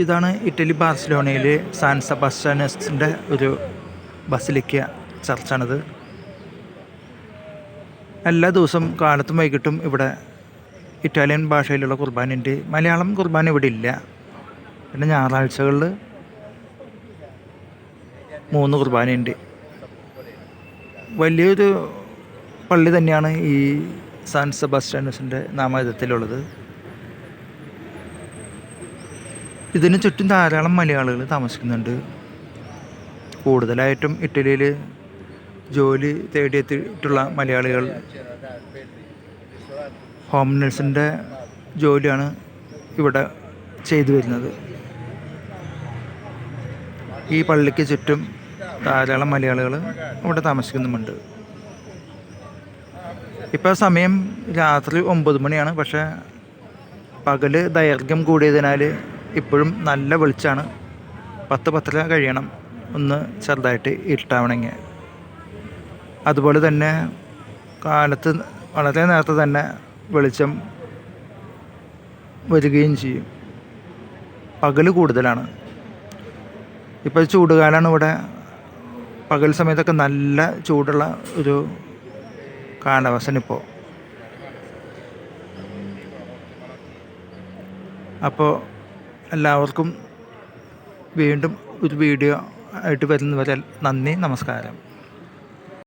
ഇതാണ് Italy ബാർസലോണയിലെ San സെബാസ്റ്റ്യാനസിൻ്റെ ഒരു basilica ചർച്ചാണിത്. എല്ലാ ദിവസവും കാലത്തും വൈകിട്ടും ഇവിടെ ഇറ്റാലിയൻ ഭാഷയിലുള്ള കുർബാനയുണ്ട്. മലയാളം കുർബാന ഇവിടെ ഇല്ല. പിന്നെ ഞായറാഴ്ചകളിൽ 3 കുർബാനയുണ്ട്. വലിയൊരു പള്ളി തന്നെയാണ് ഈ സാൻ സെബാസ്റ്റ്യാനസിൻ്റെ നാമധേയത്തിലുള്ളത്. ഇതിന് ചുറ്റും ധാരാളം മലയാളികൾ താമസിക്കുന്നുണ്ട്. കൂടുതലായിട്ടും ഇറ്റലിയിൽ ജോലി തേടിയെത്തിയിട്ടുള്ള മലയാളികൾ ഹോം നഴ്സിൻ്റെ ജോലിയാണ് ഇവിടെ ചെയ്തു വരുന്നത്. ഈ പള്ളിക്ക് ചുറ്റും ധാരാളം മലയാളികൾ ഇവിടെ താമസിക്കുന്നുമുണ്ട്. ഇപ്പോൾ സമയം രാത്രി 9 മണിയാണ്. പക്ഷേ പകൽ ദൈർഘ്യം കൂടിയതിനാൽ ഇപ്പോഴും നല്ല വെളിച്ചമാണ്. 10-10:30 കഴിയണം ഒന്ന് ചെറുതായിട്ട് ഇരുട്ടാവണമെങ്കിൽ. അതുപോലെ തന്നെ കാലത്ത് വളരെ നേരത്തെ തന്നെ വെളിച്ചം വരികയും ചെയ്യും. പകൽ കൂടുതലാണ്. ഇപ്പോൾ ചൂടുകാലമാണ് ഇവിടെ. പകൽ സമയത്തൊക്കെ നല്ല ചൂടുള്ള ഒരു കാലാവസ്ഥനിപ്പോൾ. അപ്പോൾ എല്ലാവർക്കും വീണ്ടും ഒരു വീഡിയോ ആയിട്ട് വരുന്നവരെ നന്ദി, നമസ്കാരം.